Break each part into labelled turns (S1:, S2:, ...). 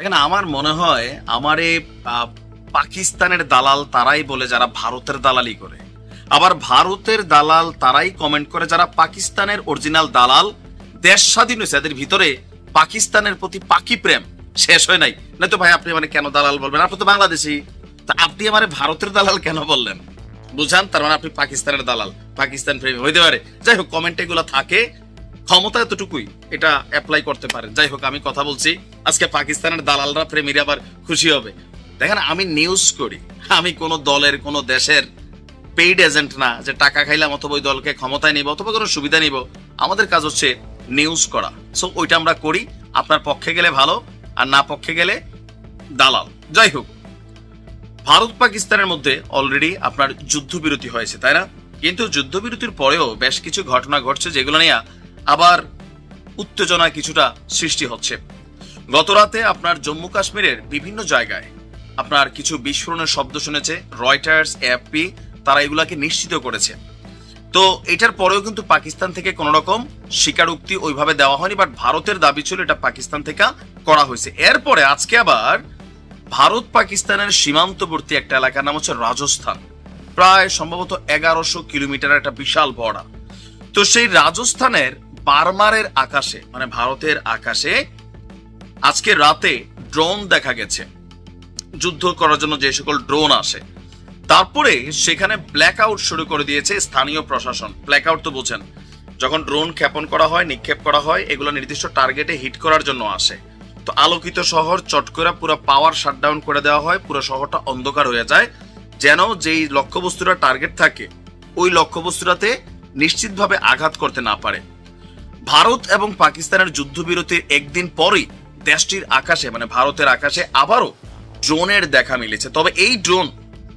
S1: এখানে আমার মনে হয় আমারে পাকিস্তানের দালাল তারাই বলে যারা ভারতের দালালি করে, আবার ভারতের দালাল তারাই কমেন্ট করে যারা পাকিস্তানের অরিজিনাল দালাল। দেশ স্বাধীন হয়েছে, এদের ভিতরে পাকিস্তানের প্রতি পাকি প্রেম শেষ হয় নাই। না তো ভাই আপনি মানে কেন দালাল বলবেন, আপনি তো বাংলাদেশি, তা আপনি আমার ভারতের দালাল কেন বললেন? বুঝান, তার মানে আপনি পাকিস্তানের দালাল, পাকিস্তান প্রেমী হইতে পারে। যাই হোক, কমেন্ট এগুলো থাকে, ক্ষমতা এতটুকুই, এটা অ্যাপ্লাই করতে পারে। যাই হোক, আমি কথা বলছি আজকে পাকিস্তানের দালালরা প্রেমীরা আবার খুশি হবে। দেখেন, আমি নিউজ করি, আমি কোনো দলের কোনো দেশের পেইড এজেন্ট না যে টাকা খাইলাম অথবা ওই দলকে ক্ষমতায় নিব অথবা কোনো সুবিধা নিব। আমাদের কাজ হচ্ছে নিউজ করা, সো ওইটা আমরা করি। আপনার পক্ষে গেলে ভালো, আর না পক্ষে গেলে দালাল। যাই হোক, ভারত পাকিস্তানের মধ্যে অলরেডি আপনার যুদ্ধবিরতি হয়েছে, তাই না? কিন্তু যুদ্ধবিরতির পরেও বেশ কিছু ঘটনা ঘটছে যেগুলো নিয়ে আবার উত্তেজনা কিছুটা সৃষ্টি হচ্ছে। গতরাতে আপনার জম্মু কাশ্মীরের বিভিন্ন জায়গায় আপনার কিছু বিস্ফোরণের শব্দ শুনেছে। রয়টার্স, এএফপি তারা এগুলাকে নিশ্চিত করেছে। তো এটার পরেও কিন্তু পাকিস্তান থেকে কোন রকম স্বীকারোক্তি ওইভাবে দেওয়া হয়নি, বাট ভারতের দাবি ছিল এটা পাকিস্তান থেকে করা হয়েছে। এরপরে আজকে আবার ভারত পাকিস্তানের সীমান্তবর্তী একটা এলাকার নাম হচ্ছে রাজস্থান, প্রায় সম্ভবত 1100 কিলোমিটার একটা বিশাল বর্ডার। তো সেই রাজস্থানের বারমারের আকাশে, মানে ভারতের আকাশে আজকে রাতে ড্রোন দেখা গেছে, যুদ্ধ করার জন্য যে সকল ড্রোন আসে। তারপরে সেখানে ব্ল্যাক আউট শুরু করে দিয়েছে স্থানীয় প্রশাসন। ব্ল্যাক আউট তো বোঝেন, যখন ড্রোন ক্ষেপণ করা হয়, নিক্ষেপ করা হয়, এগুলো নির্দিষ্ট টার্গেটে হিট করার জন্য আসে। তো আলোকিত শহর চট করে পুরো পাওয়ার শাটডাউন করে দেওয়া হয়, পুরো শহরটা অন্ধকার হয়ে যায়, যেন যেই লক্ষ্যবস্তুটা টার্গেট থাকে ওই লক্ষ্যবস্তুটাতে নিশ্চিতভাবে আঘাত করতে না পারে। ভারত এবং পাকিস্তানের যুদ্ধবিরতির একদিন পরই দেশটির আকাশে, মানে ভারতের আকাশে আবারও ড্রোনের দেখা মিলেছে। তবে এই ড্রোন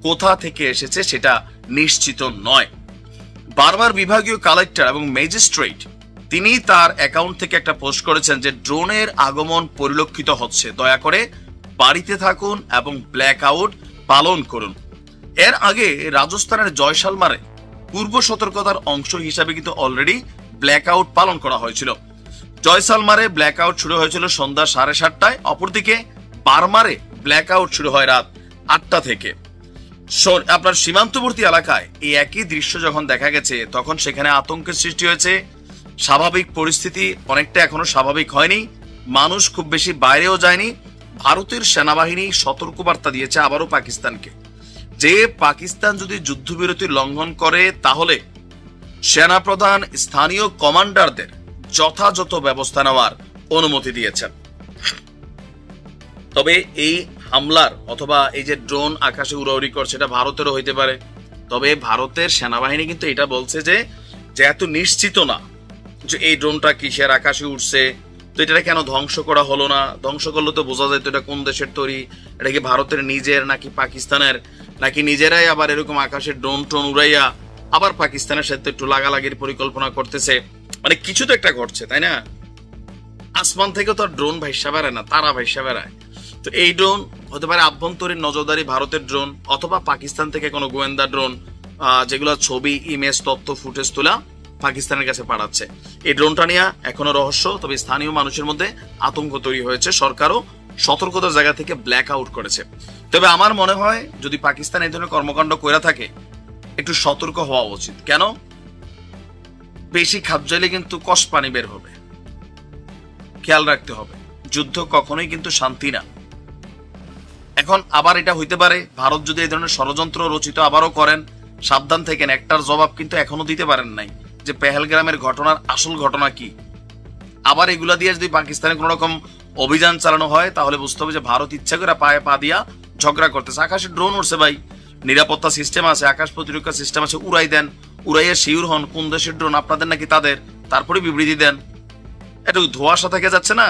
S1: কোথা থেকে এসেছে সেটা নিশ্চিত নয়। বারবার বিভাগীয় কালেক্টর এবং ম্যাজিস্ট্রেট তিনি তার অ্যাকাউন্ট থেকে একটা পোস্ট করেছেন যে ড্রোনের আগমন পরিলক্ষিত হচ্ছে, দয়া করে বাড়িতে থাকুন এবং ব্ল্যাক আউট পালন করুন। এর আগে রাজস্থানের জয়সালমারে পূর্ব সতর্কতার অংশ হিসাবে কিন্তু অলরেডি ব্ল্যাক আউট পালন করা হয়েছিল। জয়সালমারে ব্ল্যাক আউট শুরু হয়েছিল সন্ধ্যা 7:30টায়, অপরদিকে বারমারে ব্ল্যাক আউট শুরু হয় রাত 8টা থেকে। আপনার সীমান্তবর্তী এলাকায় এই একই দৃশ্য যখন দেখা গেছে তখন সেখানে আতঙ্কের সৃষ্টি হয়েছে। স্বাভাবিক পরিস্থিতি অনেকটা এখনো স্বাভাবিক হয়নি, মানুষ খুব বেশি বাইরেও যায়নি। ভারতের সেনাবাহিনী সতর্কবার্তা দিয়েছে আবারও পাকিস্তানকে, যে পাকিস্তান যদি যুদ্ধবিরতি লঙ্ঘন করে তাহলে সেনাপ্রধান স্থানীয় কমান্ডারদের যথাযথ ব্যবস্থা নেওয়ার অনুমতি দিয়েছেন। তবে এই হামলার অথবা এই যে ড্রোন আকাশে উড়াউড়ি করছে এটা ভারতেরও হইতে পারে। তবে ভারতের সেনাবাহিনী কিন্তু এটা বলছে যে এত নিশ্চিত না যে এই ড্রোনটা কিসের আকাশে উঠছে, তো এটা কেন ধ্বংস করা হলো না। ধ্বংস করলে তো বোঝা যায় তো এটা কোন দেশের তৈরি, এটা কি ভারতের নিজের নাকি পাকিস্তানের, নাকি নিজেরাই আবার এরকম আকাশে ড্রোন টোন উড়াইয়া আবার পাকিস্তানের সাথে একটু লাগালাগির পরিকল্পনা করতেছে। মানে কিছু তো একটা ঘটছে, তাই না? আসমান থেকে তো ড্রোন ভাইসা বেড়ায় না, তারা ভাইসা বেড়ায়। তো এই ড্রোন হতে পারে আভ্যন্তরীণ নজরদারি ভারতের ড্রোন, অথবা পাকিস্তান থেকে কোনো গোয়েন্দা ড্রোন যেগুলো ছবি, ইমেজ, তথ্য, ফুটেজ তোলা পাকিস্তানের কাছে পাঠাচ্ছে। এই ড্রোনটা নিয়ে এখনো রহস্য। তবে স্থানীয় মানুষের মধ্যে আতঙ্ক তৈরি হয়েছে, সরকারও সতর্কতার জায়গা থেকে ব্ল্যাক আউট করেছে। তবে আমার মনে হয় যদি পাকিস্তান এই ধরনের কর্মকাণ্ড করে থাকে একটু সতর্ক হওয়া উচিত। কেন? বেশি খাপ চাইলে কিন্তু কষ পানি বের হবে, খেয়াল রাখতে হবে। যুদ্ধ কখনোই কিন্তু শান্তি না। এখন আবার এটা হইতে পারে ভারত যদি এই ধরনের ষড়যন্ত্র রচিত আবারও করেন, সাবধান থেকেন। একটার জবাব কিন্তু এখনো দিতে পারেন নাই যে পেহেলগ্রামের ঘটনার আসল ঘটনা কি। আবার এগুলা দিয়ে যদি পাকিস্তানে কোন রকম অভিযান চালানো হয় তাহলে বুঝতে হবে যে ভারত ইচ্ছা করে পায়ে পা দিয়া ঝগড়া করতেছে। আকাশে ড্রোন উঠছে ভাই, নিরাপত্তা সিস্টেম আছে, আকাশ প্রতিরক্ষা সিস্টেম আছে, উড়াই দেন, উড়াইয়া শিওর হন কোন দেশের ড্রোন, আপনাদের নাকি তাদের, তারপরে বিবৃতি দেন। এটা ধোঁয়াশা থেকে যাচ্ছে না।